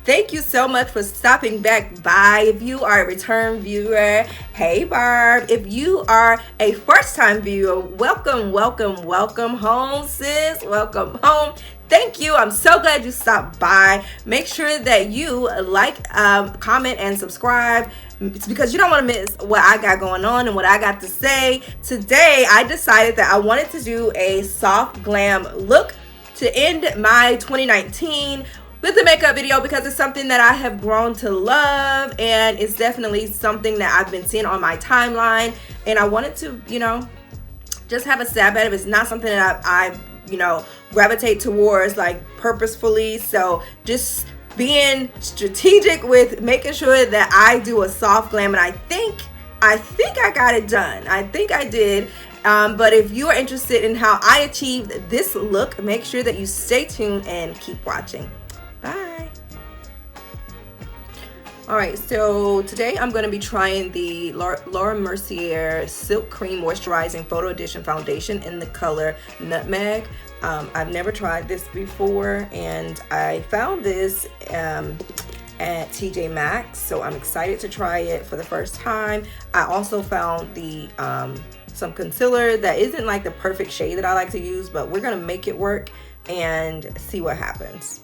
Thank you so much for stopping back by. If you are a return viewer, hey Barb. If you are a first-time viewer, welcome, welcome, welcome home, sis. Welcome home. Thank you. I'm so glad you stopped by. Make sure that you like, comment, and subscribe. It's because you don't want to miss what I got going on and what I got to say. Today, I decided that I wanted to do a soft glam look to end my 2019 with the makeup video, because it's something that I have grown to love, and it's definitely something that I've been seeing on my timeline, and I wanted to, just have a stab at it. It's not something that I gravitate towards like purposefully, so just being strategic with making sure that I do a soft glam, and I think I got it done. I think I did. But if you are interested in how I achieved this look, make sure that you stay tuned and keep watching. Bye. Alright, so today I'm going to be trying the Laura Mercier Silk Cream Moisturizing Photo Edition Foundation in the color Nutmeg. I've never tried this before, and I found this at TJ Maxx, so I'm excited to try it for the first time. I also found the some concealer that isn't like the perfect shade that I like to use, but we're going to make it work and see what happens.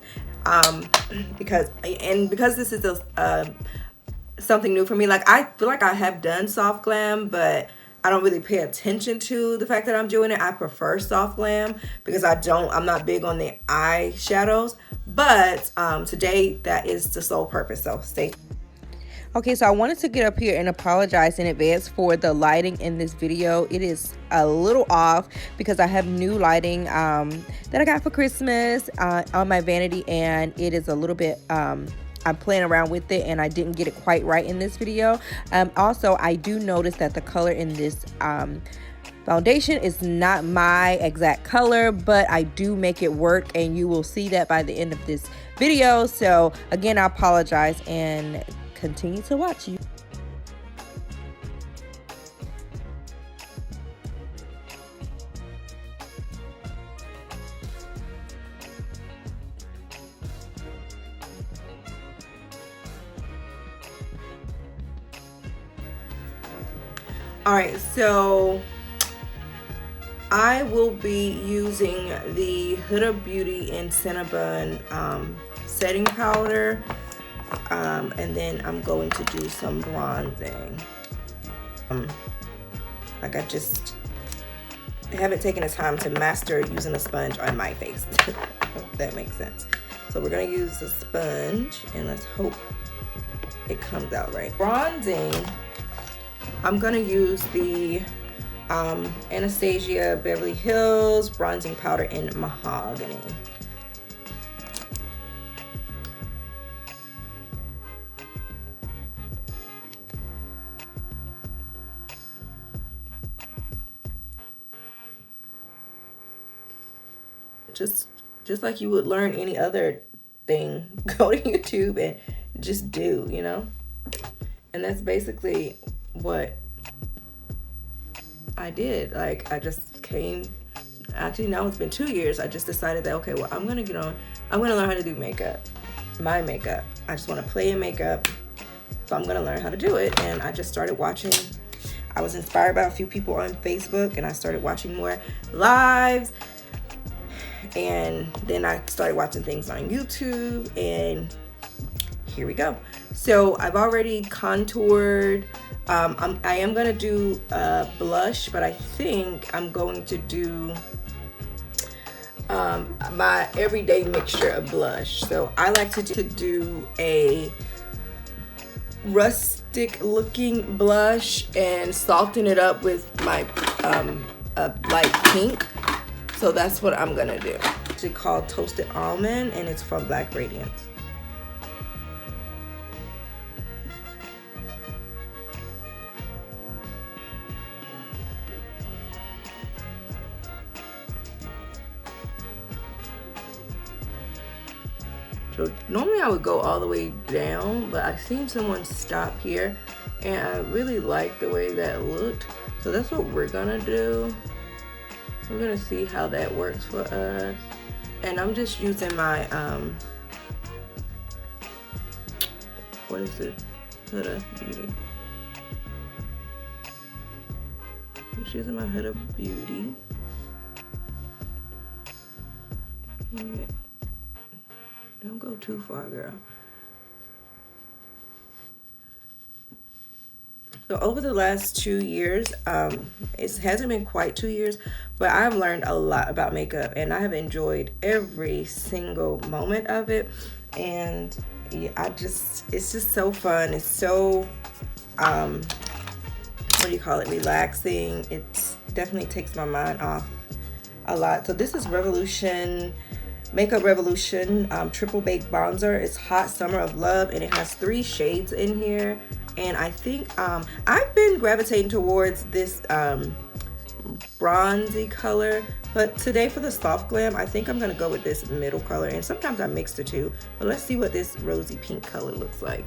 Because this is something new for me. Like, I feel like I have done soft glam, but I don't really pay attention to the fact that I'm doing it. I prefer soft glam because I'm not big on the eyeshadows, but today that is the sole purpose, so stay tuned. Okay, so I wanted to get up here and apologize in advance for the lighting in this video. It is a little off because I have new lighting that I got for Christmas on my vanity, and it is a little bit, I'm playing around with it, and I didn't get it quite right in this video. Also, I do notice that the color in this foundation is not my exact color, but I do make it work, and you will see that by the end of this video. So again, I apologize and continue to watch you. Alright, so I will be using the Huda Beauty in Cinnabon setting powder. And then I'm going to do some bronzing. Like, I just haven't taken the time to master using a sponge on my face. If that makes sense. So we're going to use the sponge, and let's hope it comes out right. Bronzing, I'm going to use the Anastasia Beverly Hills bronzing powder in Mahogany. Just like you would learn any other thing, go to YouTube and just do, and that's basically what I did. Like, I just actually now it's been 2 years. I just decided that, okay, well, I'm gonna learn how to do my makeup. I just want to play in makeup, so I'm gonna learn how to do it. And I just started watching. I was inspired by a few people on Facebook, and I started watching more lives. And then I started watching things on YouTube, and here we go. So I've already contoured. I am going to do blush, but I think I'm going to do my everyday mixture of blush. So I like to do a rustic looking blush and soften it up with my light pink. So that's what I'm gonna do. It's called Toasted Almond, and it's from Black Radiance. So normally I would go all the way down, but I've seen someone stop here, and I really like the way that looked. So that's what we're gonna do. We're gonna see how that works for us. And I'm just using my What is it? Huda Beauty. She's in my Huda Beauty. Okay. Don't go too far, girl. So over the last 2 years, it hasn't been quite 2 years, but I've learned a lot about makeup, and I have enjoyed every single moment of it. And yeah, it's just so fun. It's so, what do you call it, relaxing. It definitely takes my mind off a lot. So this is Revolution, Makeup Revolution Triple Baked Bronzer. It's Hot Summer of Love, and it has 3 shades in here. And I think I've been gravitating towards this bronzy color, but today for the soft glam, I think I'm gonna go with this middle color, and sometimes I mix the two. But let's see what this rosy pink color looks like.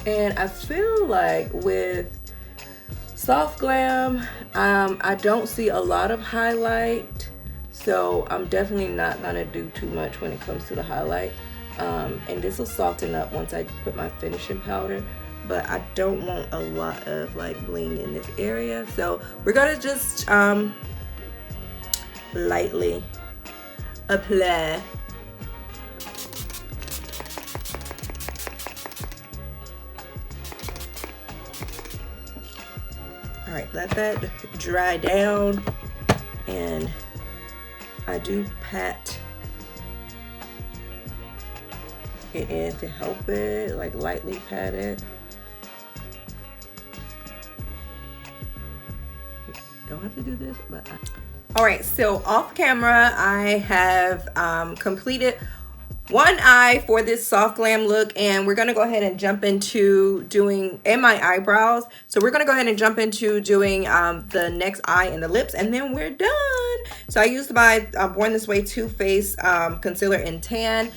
And I feel like with soft glam, I don't see a lot of highlight, so I'm definitely not gonna do too much when it comes to the highlight. And this will soften up once I put my finishing powder, but I don't want a lot of like bling in this area, so we're gonna just lightly apply. All right, let that dry down, and I do pat it in to help it, like lightly pat it. Don't have to do this, but all right, so off camera I have completed one eye for this soft glam look, and we're gonna go ahead and jump into doing, and my eyebrows, so we're gonna go ahead and jump into doing the next eye and the lips, and then we're done. So I used my Born This Way Too Faced concealer in tan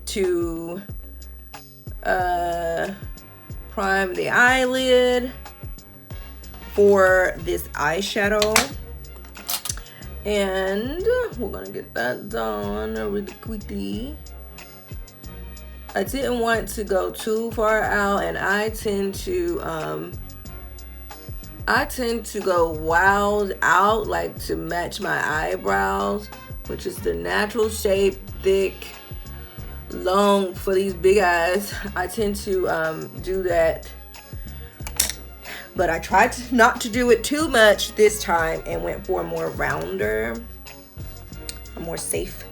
to prime the eyelid for this eyeshadow, and we're gonna get that done really quickly. I didn't want to go too far out, and I tend to go wild out, like to match my eyebrows, which is the natural shape, thick, long for these big eyes. I tend to do that, but I tried not to do it too much this time and went for a more rounder, a more safe.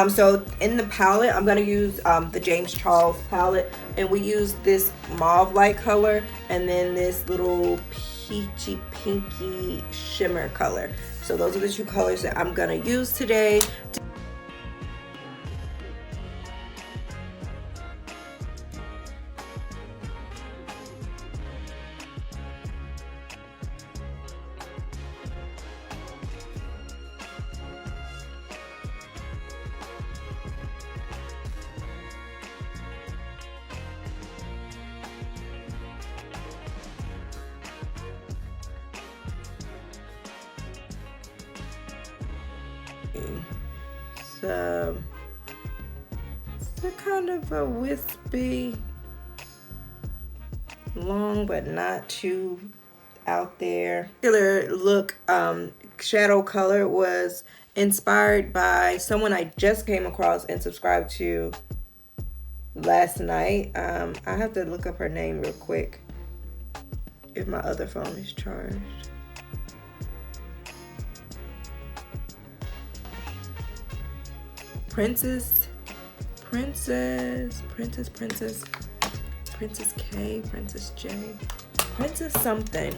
So in the palette, I'm gonna use the James Charles palette, and we use this mauve light color and then this little peachy pinky shimmer color. So those are the 2 colors that I'm gonna use today. So it's a kind of a wispy, long but not too out there. Particular look, shadow color was inspired by someone I just came across and subscribed to last night. I have to look up her name real quick if my other phone is charged. Princess K, Princess J, Princess something.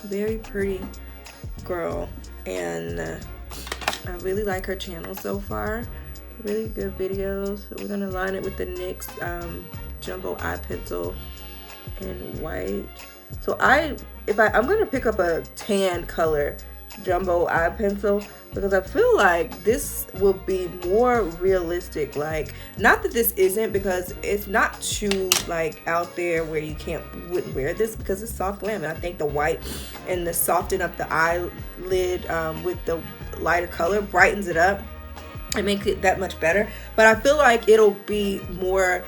Very pretty girl, and I really like her channel so far. Really good videos. So we're gonna line it with the NYX jumbo eye pencil in white. So I'm gonna pick up a tan color jumbo eye pencil, because I feel like this will be more realistic. Like, not that this isn't, because it's not too like out there where you wouldn't wear this, because it's soft glam, and I think the white and the soften up the eyelid with the lighter color brightens it up. It makes it that much better. But I feel like it'll be more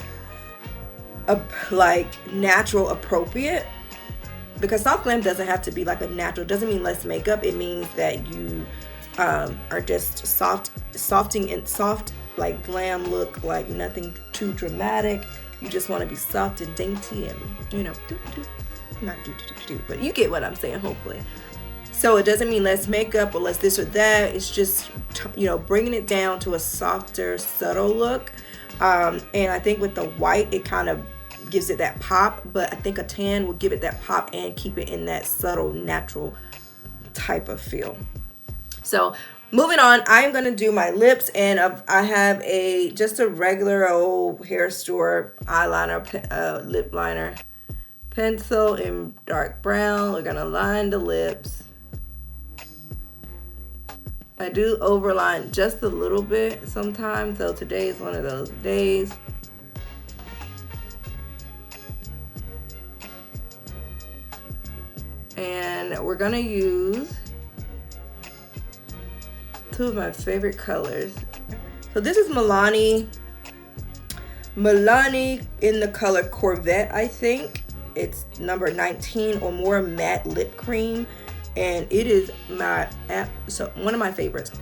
like natural appropriate, because soft glam doesn't have to be like a natural. It doesn't mean less makeup. It means that you are just softing and soft, like glam look, like nothing too dramatic. You just want to be soft and dainty and, you know, not but you get what I'm saying, hopefully. So it doesn't mean less makeup or less this or that. It's just, you know, bringing it down to a softer, subtle look. And I think with the white, it kind of gives it that pop, but I think a tan will give it that pop and keep it in that subtle, natural type of feel. So moving on, I am going to do my lips, and I have just a regular old hair store eyeliner, lip liner pencil in dark brown. We're going to line the lips. I do overline just a little bit sometimes, so today is one of those days. And we're gonna use two of my favorite colors. So this is Milani in the color Corvette, I think. It's number 19 or more matte lip cream. And it is one of my favorites.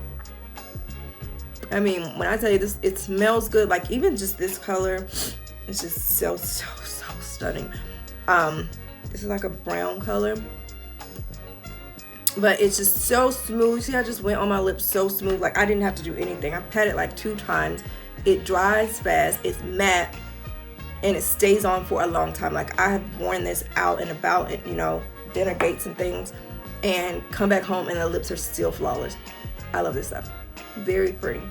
I mean, when I tell you this, it smells good. Like even just this color, it's just so stunning. This is like a brown color, but it's just so smooth. See, I just went on my lips so smooth. Like I didn't have to do anything. I pat it like 2 times. It dries fast. It's matte, and it stays on for a long time. Like I have worn this out and about, you know, dinner dates and things, and come back home and the lips are still flawless. I love this stuff. Very pretty.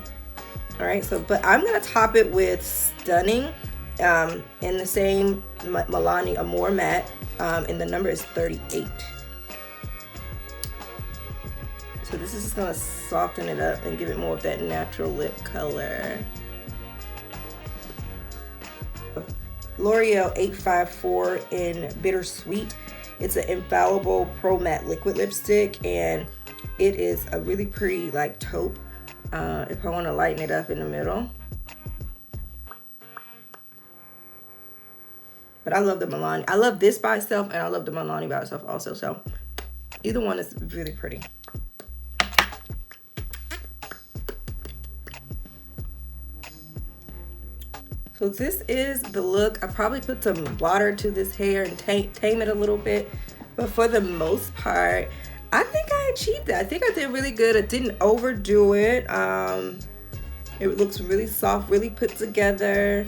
All right, so but I'm gonna top it with Stunning in the same Milani Amore matte, and the number is 38. So this is just gonna soften it up and give it more of that natural lip color. L'Oreal 854 in Bittersweet. It's an Infallible Pro Matte Liquid Lipstick, and it is a really pretty like taupe, if I want to lighten it up in the middle. But I love the Milani. I love this by itself, and I love the Milani by itself also. So either one is really pretty. So this is the look. I probably put some water to this hair and tame it a little bit. But for the most part, I think I achieved that. I think I did really good. I didn't overdo it. It looks really soft, really put together.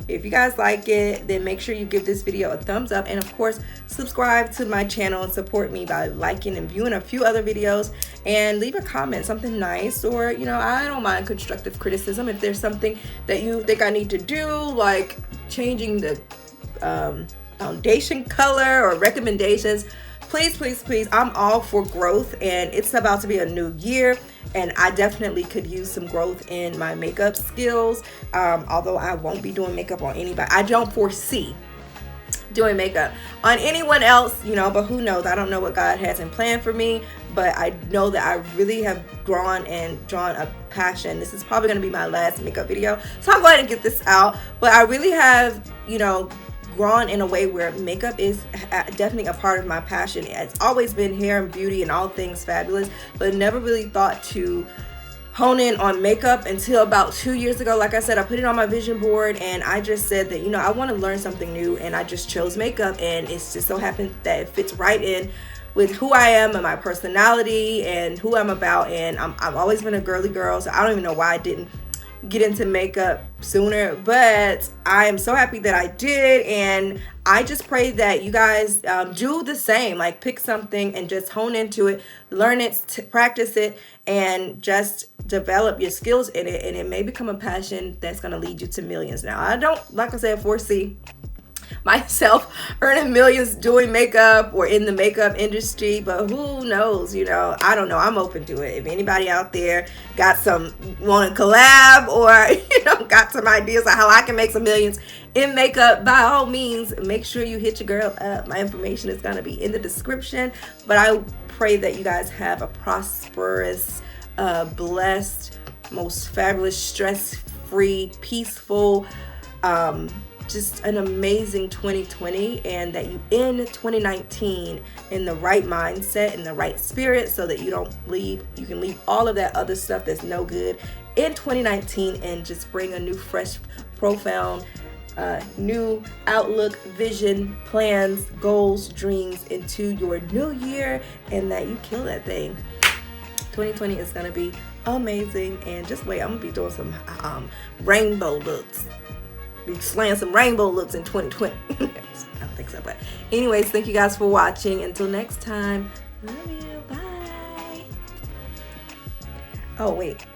If you guys like it, then make sure you give this video a thumbs up. And of course, subscribe to my channel and support me by liking and viewing a few other videos. And leave a comment, something nice, or, you know, I don't mind constructive criticism. If there's something that you think I need to do, like changing the foundation color or recommendations, please, I'm all for growth, and it's about to be a new year, and I definitely could use some growth in my makeup skills. Although I won't be doing makeup on anybody. I don't foresee doing makeup on anyone else, you know, but who knows? I don't know what God has in plan for me, but I know that I really have drawn a passion. This is probably going to be my last makeup video, so I'm going to get this out. But I really have, you know, grown in a way where makeup is definitely a part of my passion. It's always been hair and beauty and all things fabulous, but never really thought to hone in on makeup until about 2 years ago. Like I said, I put it on my vision board, and I just said that, you know, I want to learn something new, and I just chose makeup, and it's just so happened that it fits right in with who I am and my personality and who I'm about. And I've always been a girly girl, so I don't even know why I didn't get into makeup sooner, but I am so happy that I did. And I just pray that you guys do the same. Like, pick something and just hone into it, learn it, practice it, and just develop your skills in it, and it may become a passion that's going to lead you to millions. Now, I don't, like I said, foresee myself earning millions doing makeup or in the makeup industry, but who knows, you know, I don't know. I'm open to it. If anybody out there got want to collab, or, you know, got some ideas on how I can make some millions in makeup, by all means, make sure you hit your girl up. My information is going to be in the description. But I pray that you guys have a prosperous, blessed, most fabulous, stress-free, peaceful, just an amazing 2020, and that you end 2019 in the right mindset, in the right spirit, so that you can leave all of that other stuff that's no good in 2019 and just bring a new, fresh, profound, new outlook, vision, plans, goals, dreams into your new year, and that you kill that thing. 2020 is gonna be amazing, and just wait, I'm gonna be doing some rainbow looks. Be slaying some rainbow looks in 2020. I don't think so, but anyways, thank you guys for watching. Until next time, love you, bye. Oh wait.